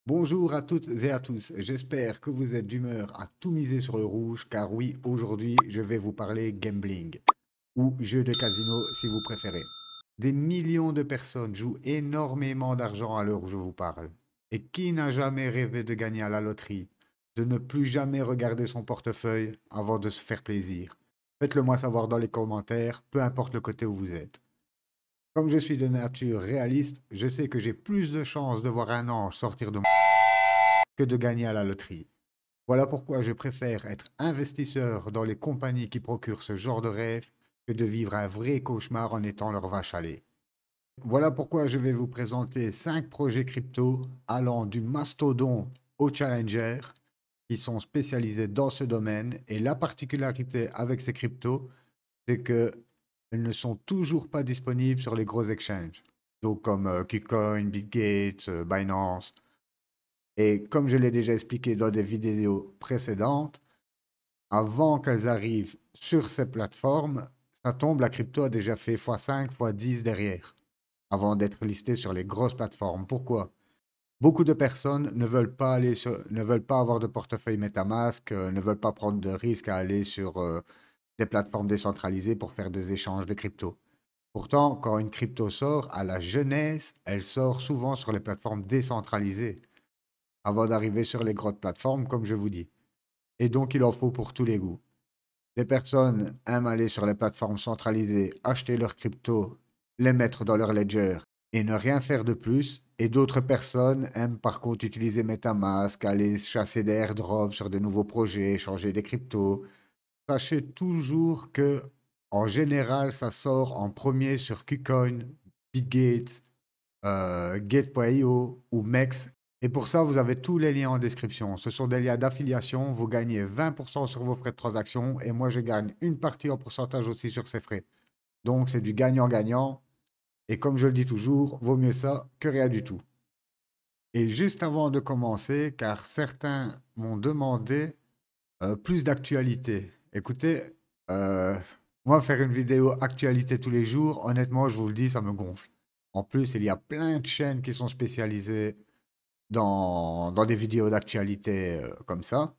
Bonjour à toutes et à tous, j'espère que vous êtes d'humeur à tout miser sur le rouge, car oui, aujourd'hui, je vais vous parler gambling, ou jeu de casino si vous préférez. Des millions de personnes jouent énormément d'argent à l'heure où je vous parle. Et qui n'a jamais rêvé de gagner à la loterie, de ne plus jamais regarder son portefeuille avant de se faire plaisir? Faites-le moi savoir dans les commentaires, peu importe le côté où vous êtes. Comme je suis de nature réaliste, je sais que j'ai plus de chances de voir un ange sortir de que de gagner à la loterie. Voilà pourquoi je préfère être investisseur dans les compagnies qui procurent ce genre de rêve que de vivre un vrai cauchemar en étant leur vache à lait. Voilà pourquoi je vais vous présenter 5 projets crypto allant du mastodon au challenger qui sont spécialisés dans ce domaine. Et la particularité avec ces cryptos, c'est qu'elles ne sont toujours pas disponibles sur les gros exchanges. Donc comme KuCoin, BitGate, Binance. Et comme je l'ai déjà expliqué dans des vidéos précédentes, avant qu'elles arrivent sur ces plateformes, ça tombe, la crypto a déjà fait x5, x10 derrière, avant d'être listée sur les grosses plateformes. Pourquoi? Beaucoup de personnes ne veulent pas avoir de portefeuille MetaMask, ne veulent pas prendre de risques à aller sur des plateformes décentralisées pour faire des échanges de crypto. Pourtant, quand une crypto sort, à la jeunesse, elle sort souvent sur les plateformes décentralisées avant d'arriver sur les grosses plateformes, comme je vous dis. Et donc, il en faut pour tous les goûts. Des personnes aiment aller sur les plateformes centralisées, acheter leurs cryptos, les mettre dans leur ledger et ne rien faire de plus. Et d'autres personnes aiment par contre utiliser MetaMask, aller chasser des airdrops sur de nouveaux projets, échanger des cryptos. Sachez toujours que, en général, ça sort en premier sur KuCoin, BitGate, Gate.io ou MEX. Et pour ça, vous avez tous les liens en description. Ce sont des liens d'affiliation. Vous gagnez 20% sur vos frais de transaction et moi, je gagne une partie en pourcentage aussi sur ces frais. Donc, c'est du gagnant-gagnant. Et comme je le dis toujours, vaut mieux ça que rien du tout. Et juste avant de commencer, car certains m'ont demandé plus d'actualité. Écoutez, euh, moi, faire une vidéo actualité tous les jours, honnêtement, je vous le dis, ça me gonfle. En plus, il y a plein de chaînes qui sont spécialisées dans des vidéos d'actualité comme ça.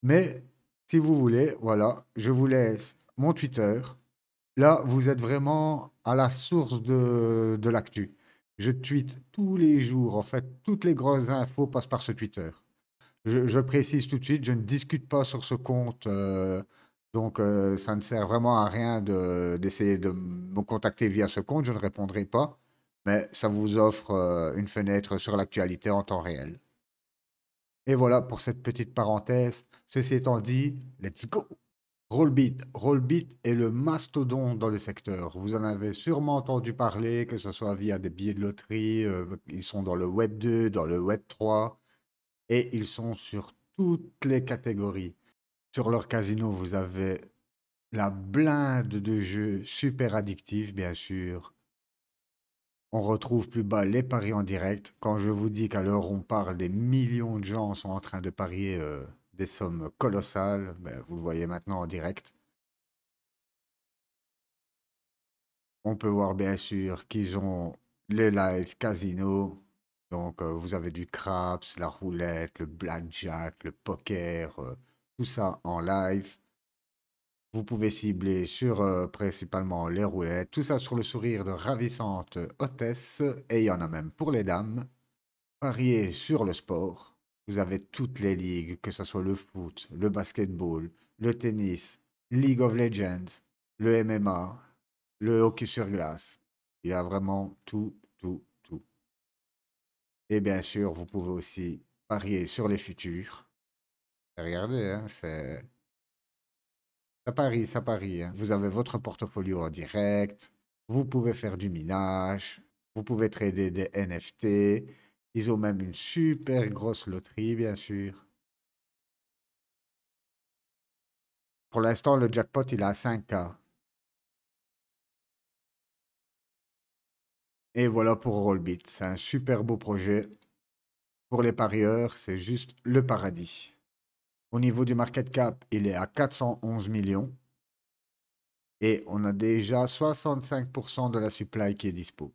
Mais si vous voulez, voilà, je vous laisse mon Twitter. Là, vous êtes vraiment à la source de l'actu. Je tweete tous les jours. En fait, toutes les grosses infos passent par ce Twitter. Je précise tout de suite, je ne discute pas sur ce compte. Donc, ça ne sert vraiment à rien d'essayer de me contacter via ce compte. Je ne répondrai pas. Mais ça vous offre une fenêtre sur l'actualité en temps réel. Et voilà pour cette petite parenthèse. Ceci étant dit, let's go! Rollbit. Rollbit est le mastodonte dans le secteur. Vous en avez sûrement entendu parler, que ce soit via des billets de loterie. Ils sont dans le Web 2, dans le Web 3, et ils sont sur toutes les catégories. Sur leur casino, vous avez la blinde de jeux super addictifs, bien sûr. On retrouve plus bas les paris en direct. Quand je vous dis qu'à l'heure où on parle, des millions de gens sont en train de parier des sommes colossales, ben, vous le voyez maintenant en direct. On peut voir bien sûr qu'ils ont les live casino. Donc vous avez du craps, la roulette, le blackjack, le poker, tout ça en live. Vous pouvez cibler sur principalement les roulettes, tout ça sur le sourire de ravissantes hôtesses, et il y en a même pour les dames. Parier sur le sport, vous avez toutes les ligues, que ce soit le foot, le basketball, le tennis, League of Legends, le MMA, le hockey sur glace. Il y a vraiment tout, tout, tout. Et bien sûr, vous pouvez aussi parier sur les futurs. Regardez, hein, c'est... Ça parie, hein. Vous avez votre portfolio en direct. Vous pouvez faire du minage. Vous pouvez trader des NFT. Ils ont même une super grosse loterie, bien sûr. Pour l'instant, le jackpot, il est à 5K. Et voilà pour Rollbit. C'est un super beau projet. Pour les parieurs, c'est juste le paradis. Au niveau du market cap, il est à 411 millions. Et on a déjà 65% de la supply qui est dispo.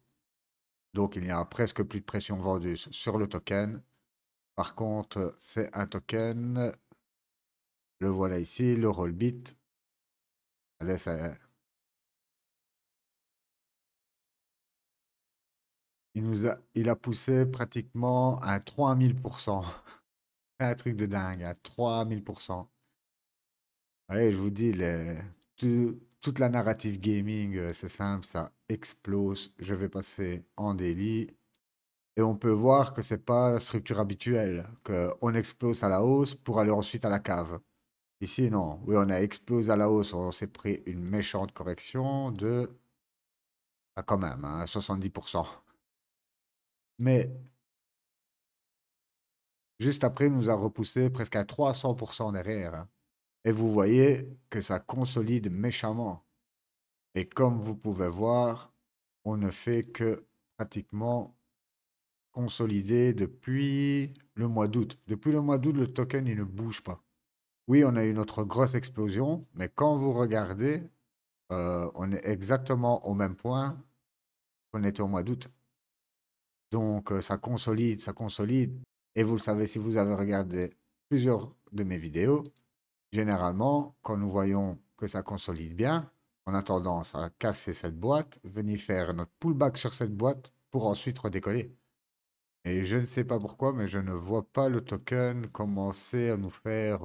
Donc il y a presque plus de pression vendue sur le token. Par contre, c'est un token. Le voilà ici, le Rollbit. Allez, il a poussé pratiquement à 3000%. Un truc de dingue, à 3000%. Ouais, je vous dis, toute la narrative gaming, c'est simple, ça explose. Je vais passer en daily. Et on peut voir que c'est pas la structure habituelle, qu'on explose à la hausse pour aller ensuite à la cave. Ici, non. Oui, on a explosé à la hausse, on s'est pris une méchante correction de, ah, quand même, hein, 70%. Mais juste après, il nous a repoussé presque à 300% derrière, hein. Et vous voyez que ça consolide méchamment. Et comme vous pouvez voir, on ne fait que pratiquement consolider depuis le mois d'août. Depuis le mois d'août, le token, il ne bouge pas. Oui, on a eu notre grosse explosion, mais quand vous regardez, on est exactement au même point qu'on était au mois d'août. Donc, ça consolide, ça consolide. Et vous le savez, si vous avez regardé plusieurs de mes vidéos, généralement, quand nous voyons que ça consolide bien, on a tendance à casser cette boîte, venir faire notre pullback sur cette boîte pour ensuite redécoller. Et je ne sais pas pourquoi, mais je ne vois pas le token commencer à nous faire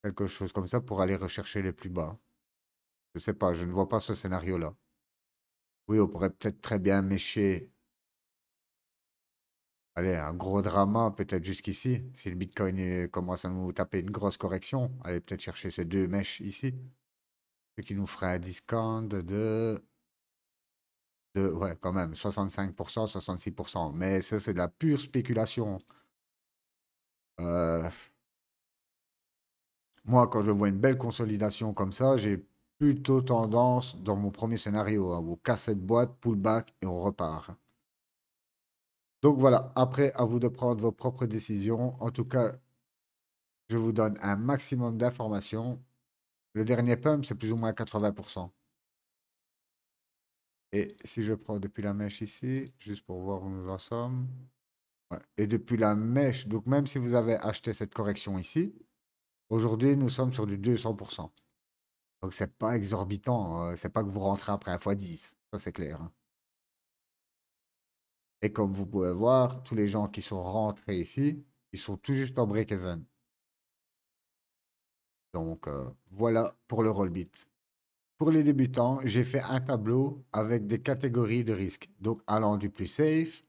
quelque chose comme ça pour aller rechercher les plus bas. Je sais pas, je ne vois pas ce scénario-là. Oui, on pourrait peut-être très bien mécher. Allez, un gros drama, peut-être jusqu'ici. Si le Bitcoin commence à nous taper une grosse correction, allez peut-être chercher ces deux mèches ici. Ce qui nous ferait un discount ouais, quand même, 65%, 66%. Mais ça, c'est de la pure spéculation. Euh, Moi, quand je vois une belle consolidation comme ça, j'ai plutôt tendance, dans mon premier scénario, hein, on casse cette boîte, pullback et on repart. Donc voilà, après, à vous de prendre vos propres décisions. En tout cas, je vous donne un maximum d'informations. Le dernier pump, c'est plus ou moins 80%. Et si je prends depuis la mèche ici, juste pour voir où nous en sommes. Ouais. Et depuis la mèche, donc même si vous avez acheté cette correction ici, aujourd'hui, nous sommes sur du 200%. Donc, c'est pas exorbitant. C'est pas que vous rentrez après un x10. Ça, c'est clair, hein. Et comme vous pouvez voir, tous les gens qui sont rentrés ici, ils sont tout juste en break-even. Donc, voilà pour le Rollbit. Pour les débutants, j'ai fait un tableau avec des catégories de risques. Donc, allant du plus safe,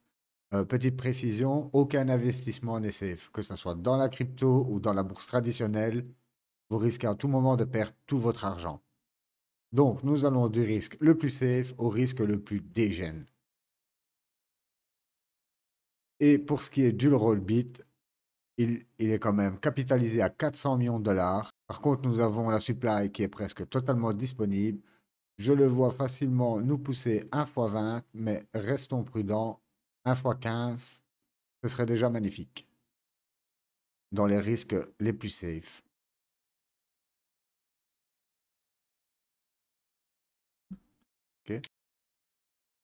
petite précision, aucun investissement n'est safe. Que ce soit dans la crypto ou dans la bourse traditionnelle, vous risquez à tout moment de perdre tout votre argent. Donc, nous allons du risque le plus safe au risque le plus dégène. Et pour ce qui est du Rollbit, il est quand même capitalisé à 400 millions de dollars. Par contre, nous avons la supply qui est presque totalement disponible. Je le vois facilement nous pousser 1 x 20, mais restons prudents. 1 x 15, ce serait déjà magnifique dans les risques les plus safe. Ok.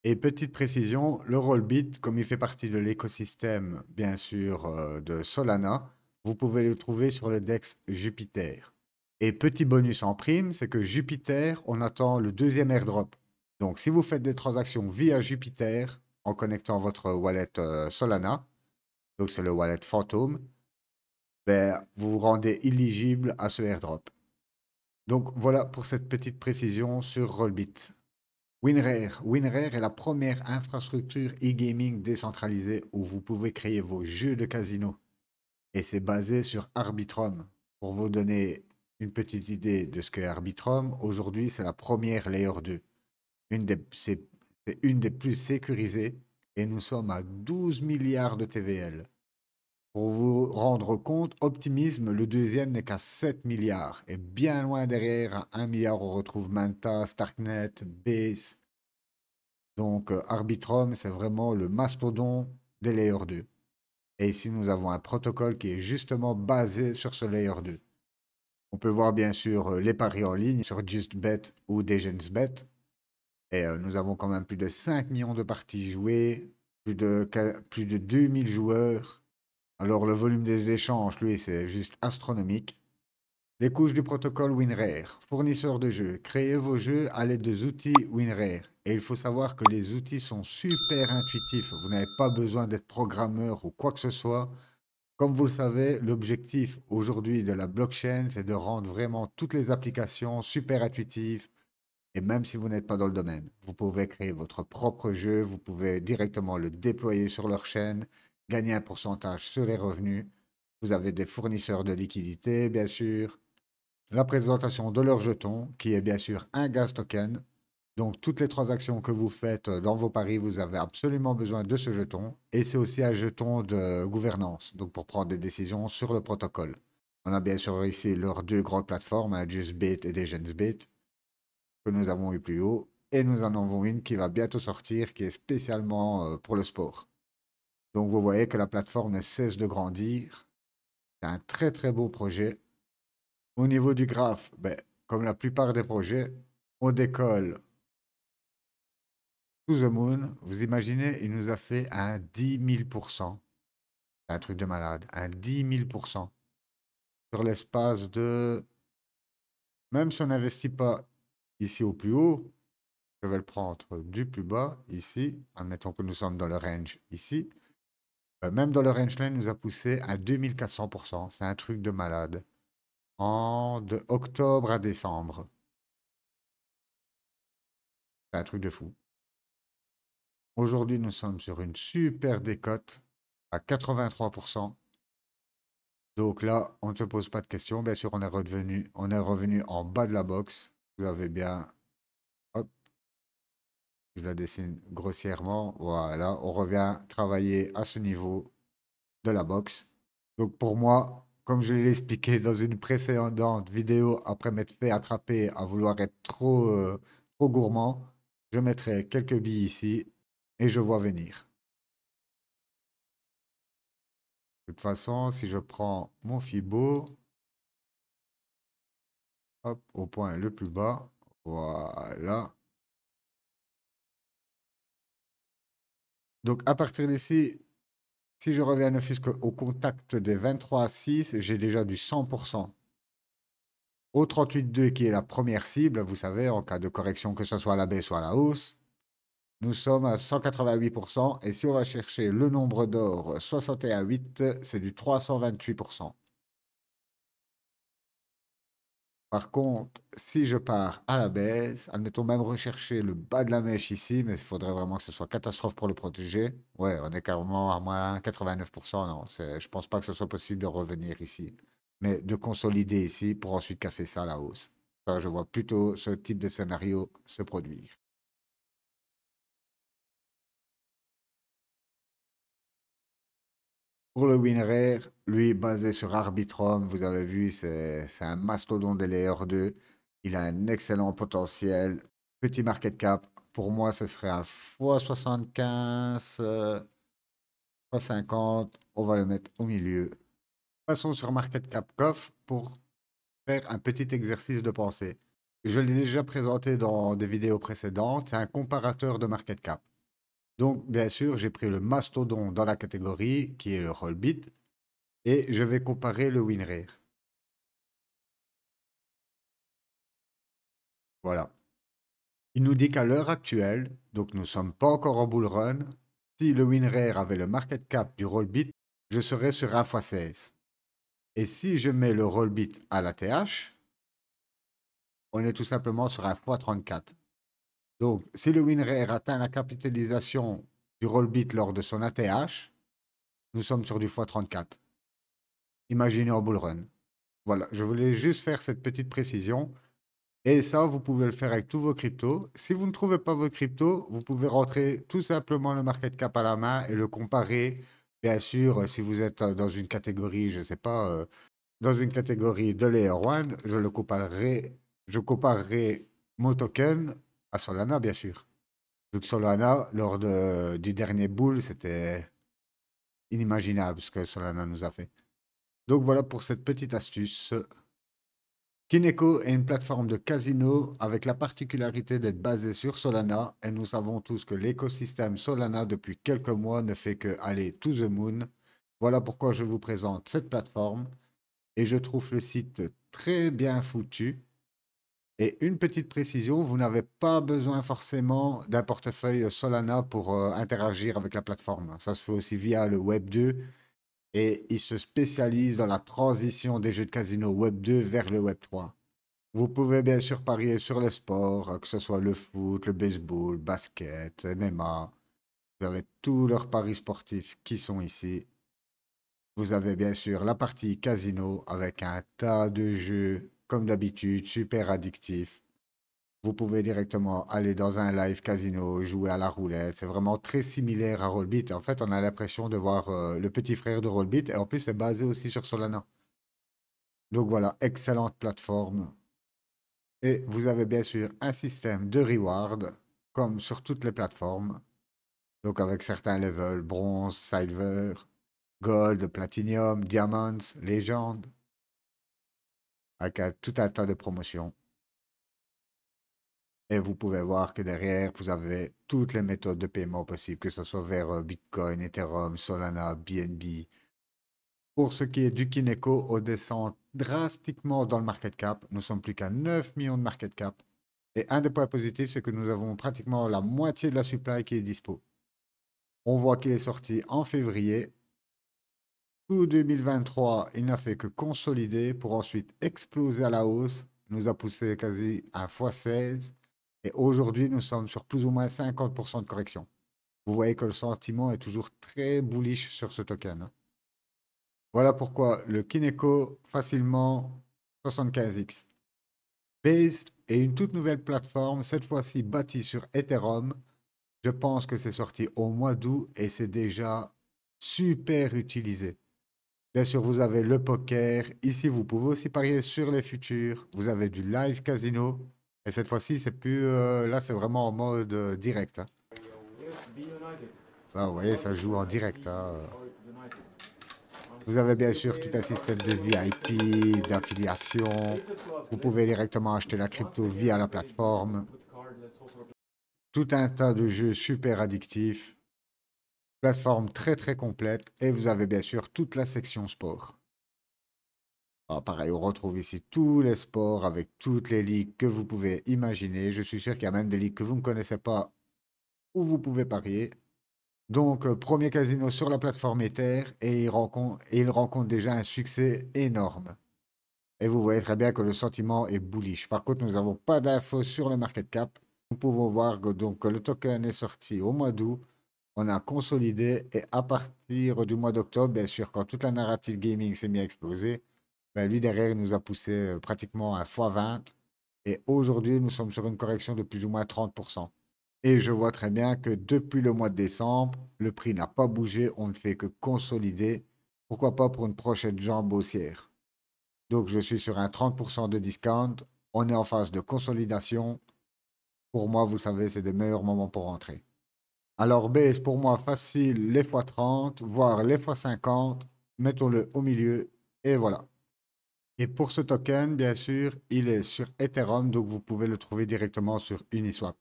Et petite précision, le Rollbit, comme il fait partie de l'écosystème, bien sûr, de Solana, vous pouvez le trouver sur le DEX Jupiter. Et petit bonus en prime, c'est que Jupiter, on attend le deuxième airdrop. Donc, si vous faites des transactions via Jupiter en connectant votre wallet Solana, donc c'est le wallet fantôme, ben, vous vous rendez éligible à ce airdrop. Donc, voilà pour cette petite précision sur Rollbit. WinRare. WinRare est la première infrastructure e-gaming décentralisée où vous pouvez créer vos jeux de casino. Et c'est basé sur Arbitrum. Pour vous donner une petite idée de ce qu'est Arbitrum, aujourd'hui c'est la première Layer 2. C'est une des plus sécurisées et nous sommes à 12 milliards de TVL. Pour vous rendre compte, Optimism, le deuxième, n'est qu'à 7 milliards. Et bien loin derrière, à 1 milliard, on retrouve Manta, Starknet, Base. Donc, Arbitrum, c'est vraiment le mastodon des Layer 2. Et ici, nous avons un protocole qui est justement basé sur ce Layer 2. On peut voir bien sûr les paris en ligne sur JustBet ou DGensBet. Et nous avons quand même plus de 5 millions de parties jouées, plus de 2000 joueurs. Alors, le volume des échanges, lui, c'est juste astronomique. Les couches du protocole WinRare, fournisseur de jeux. Créez vos jeux à l'aide des outils WinRare. Et il faut savoir que les outils sont super intuitifs. Vous n'avez pas besoin d'être programmeur ou quoi que ce soit. Comme vous le savez, l'objectif aujourd'hui de la blockchain, c'est de rendre vraiment toutes les applications super intuitives. Et même si vous n'êtes pas dans le domaine, vous pouvez créer votre propre jeu, vous pouvez directement le déployer sur leur chaîne, gagner un pourcentage sur les revenus. Vous avez des fournisseurs de liquidités, bien sûr. La présentation de leur jeton, qui est bien sûr un gas token. Donc, toutes les transactions que vous faites dans vos paris, vous avez absolument besoin de ce jeton. Et c'est aussi un jeton de gouvernance, donc pour prendre des décisions sur le protocole. On a bien sûr ici leurs deux grandes plateformes, JustBit et DeGensBit, que nous avons eu plus haut. Et nous en avons une qui va bientôt sortir, qui est spécialement pour le sport. Donc, vous voyez que la plateforme ne cesse de grandir. C'est un très très beau projet. Au niveau du graphe, ben, comme la plupart des projets, on décolle to the moon. Vous imaginez, il nous a fait un 10 000%. C'est un truc de malade. Un 10 000% sur l'espace de... Même si on n'investit pas ici au plus haut, je vais le prendre du plus bas, ici. Admettons que nous sommes dans le range ici. Même dans le range line, il nous a poussé à 2400%. C'est un truc de malade. De octobre à décembre. C'est un truc de fou. Aujourd'hui, nous sommes sur une super décote à 83%. Donc là, on ne se pose pas de questions. Bien sûr, on est revenu en bas de la box. Vous avez bien, hop, je la dessine grossièrement. Voilà, on revient travailler à ce niveau de la box. Donc pour moi, comme je l'ai expliqué dans une précédente vidéo, après m'être fait attraper à vouloir être trop gourmand, je mettrai quelques billes ici et je vois venir. De toute façon, si je prends mon Fibo, hop, au point le plus bas, voilà. Donc à partir d'ici, si je reviens ne fût-ce qu'au contact des 23,6, j'ai déjà du 100%. Au 38,2 qui est la première cible, vous savez, en cas de correction, que ce soit à la baisse ou à la hausse, nous sommes à 188%. Et si on va chercher le nombre d'or 61,8, c'est du 328%. Par contre, si je pars à la baisse, admettons même rechercher le bas de la mèche ici, mais il faudrait vraiment que ce soit catastrophe pour le protéger. Ouais, on est carrément à moins 89%. Non, je pense pas que ce soit possible de revenir ici. Mais de consolider ici pour ensuite casser ça à la hausse. Ça, je vois plutôt ce type de scénario se produire. Pour le WinRare, lui, basé sur Arbitrum, vous avez vu, c'est un mastodonte des Layer 2. Il a un excellent potentiel. Petit market cap. Pour moi, ce serait un x75, x50. On va le mettre au milieu. Passons sur market cap coff pour faire un petit exercice de pensée. Je l'ai déjà présenté dans des vidéos précédentes. C'est un comparateur de market cap. Donc, bien sûr, j'ai pris le mastodon dans la catégorie qui est le Rollbit. Et je vais comparer le WinRare. Voilà. Il nous dit qu'à l'heure actuelle, donc nous ne sommes pas encore en bull run, si le WinRare avait le market cap du Rollbit, je serais sur 1 x 16. Et si je mets le Rollbit à la TH, on est tout simplement sur 1 x 34. Donc, si le WinRare atteint la capitalisation du Rollbit lors de son ATH, nous sommes sur du x 34. Imaginez en bull run. Voilà, je voulais juste faire cette petite précision. Et ça, vous pouvez le faire avec tous vos cryptos. Si vous ne trouvez pas vos cryptos, vous pouvez rentrer tout simplement le market cap à la main et le comparer. Bien sûr, si vous êtes dans une catégorie, je ne sais pas, dans une catégorie de Layer 1, je comparerai mon token à Solana, bien sûr. Donc Solana, lors du dernier bull, c'était inimaginable ce que Solana nous a fait. Donc voilà pour cette petite astuce. Kineko est une plateforme de casino avec la particularité d'être basée sur Solana et nous savons tous que l'écosystème Solana depuis quelques mois ne fait que aller to the moon. Voilà pourquoi je vous présente cette plateforme et je trouve le site très bien foutu. Et une petite précision, vous n'avez pas besoin forcément d'un portefeuille Solana pour interagir avec la plateforme. Ça se fait aussi via le Web 2 et il se spécialise dans la transition des jeux de casino Web 2 vers le Web 3. Vous pouvez bien sûr parier sur les sports, que ce soit le foot, le baseball, basket, MMA. Vous avez tous leurs paris sportifs qui sont ici. Vous avez bien sûr la partie casino avec un tas de jeux, comme d'habitude, super addictifs. Vous pouvez directement aller dans un live casino, jouer à la roulette. C'est vraiment très similaire à Rollbit. En fait, on a l'impression de voir le petit frère de Rollbit. Et en plus, c'est basé aussi sur Solana. Donc voilà, excellente plateforme. Et vous avez bien sûr un système de reward, comme sur toutes les plateformes. Donc avec certains levels, bronze, silver, gold, platinum, diamonds, légende, avec tout un tas de promotions. Et vous pouvez voir que derrière, vous avez toutes les méthodes de paiement possibles, que ce soit vers Bitcoin, Ethereum, Solana, BNB. Pour ce qui est du Kineko, on descend drastiquement dans le market cap. Nous sommes plus qu'à 9 millions de market cap. Et un des points positifs, c'est que nous avons pratiquement la moitié de la supply qui est dispo. On voit qu'il est sorti en février. Tout 2023, il n'a fait que consolider pour ensuite exploser à la hausse. Nous a poussé quasi à x16. Et aujourd'hui, nous sommes sur plus ou moins 50% de correction. Vous voyez que le sentiment est toujours très bullish sur ce token, hein. Voilà pourquoi le Kineko facilement 75x. Base est une toute nouvelle plateforme, cette fois-ci bâtie sur Ethereum. Je pense que c'est sorti au mois d'août et c'est déjà super utilisé. Bien sûr, vous avez le poker. Ici, vous pouvez aussi parier sur les futurs. Vous avez du live casino. Et cette fois-ci, c'est plus. Là, c'est vraiment en mode direct, hein. Là, vous voyez, ça joue en direct, hein. Vous avez bien sûr tout un système de VIP, d'affiliation. Vous pouvez directement acheter la crypto via la plateforme. Tout un tas de jeux super addictifs. Plateforme très très complète. Et vous avez bien sûr toute la section sport. Alors, pareil, on retrouve ici tous les sports avec toutes les ligues que vous pouvez imaginer. Je suis sûr qu'il y a même des ligues que vous ne connaissez pas où vous pouvez parier. Donc, premier casino sur la plateforme Ether et il rencontre déjà un succès énorme. Et vous voyez très bien que le sentiment est bullish. Par contre, nous n'avons pas d'infos sur le market cap. Nous pouvons voir que donc, le token est sorti au mois d'août. On a consolidé et à partir du mois d'octobre, bien sûr, quand toute la narrative gaming s'est mise à exploser, ben, lui derrière, il nous a poussé pratiquement à x20. Et aujourd'hui, nous sommes sur une correction de plus ou moins 30%. Et je vois très bien que depuis le mois de décembre, le prix n'a pas bougé. On ne fait que consolider. Pourquoi pas pour une prochaine jambe haussière? Donc, je suis sur un 30% de discount. On est en phase de consolidation. Pour moi, vous savez, c'est des meilleurs moments pour rentrer. Alors, baisse pour moi facile les fois 30, voire les fois 50. Mettons-le au milieu. Et voilà. Et pour ce token, bien sûr, il est sur Ethereum. Donc, vous pouvez le trouver directement sur Uniswap.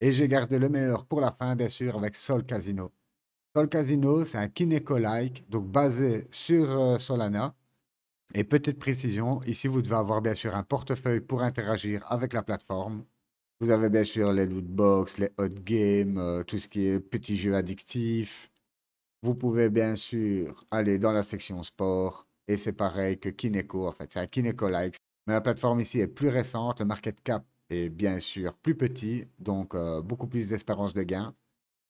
Et j'ai gardé le meilleur pour la fin, bien sûr, avec Sol Casino. Sol Casino, c'est un Kineko-like, donc basé sur Solana. Et petite précision, ici vous devez avoir bien sûr un portefeuille pour interagir avec la plateforme. Vous avez bien sûr les loot box, les hot games, tout ce qui est petits jeux addictifs. Vous pouvez bien sûr aller dans la section sport. Et c'est pareil que Kineko, en fait, c'est un Kineko-like. Mais la plateforme ici est plus récente, le market cap est bien sûr plus petit, donc beaucoup plus d'espérance de gain.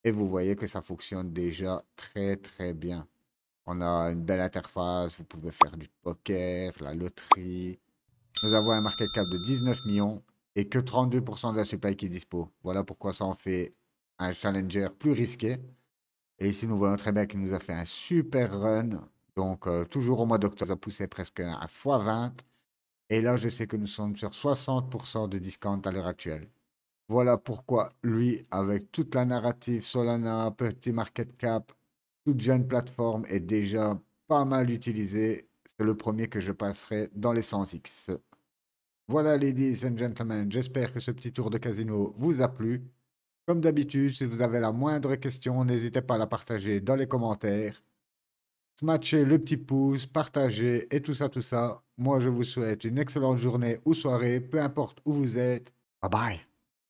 Et vous voyez que ça fonctionne déjà très très bien. On a une belle interface, vous pouvez faire du poker, la loterie. Nous avons un market cap de 19 millions et que 32% de la supply qui est dispo. Voilà pourquoi ça en fait un challenger plus risqué. Et ici, nous voyons très bien qu'il nous a fait un super run. Donc, toujours au mois d'octobre, ça a poussé presque à x20. Et là, je sais que nous sommes sur 60% de discount à l'heure actuelle. Voilà pourquoi lui, avec toute la narrative Solana, petit market cap, toute jeune plateforme est déjà pas mal utilisé. C'est le premier que je passerai dans les 100x. Voilà, ladies and gentlemen, j'espère que ce petit tour de casino vous a plu. Comme d'habitude, si vous avez la moindre question, n'hésitez pas à la partager dans les commentaires. smatchez le petit pouce, partagez et tout ça, tout ça. Moi, je vous souhaite une excellente journée ou soirée, peu importe où vous êtes. Bye bye.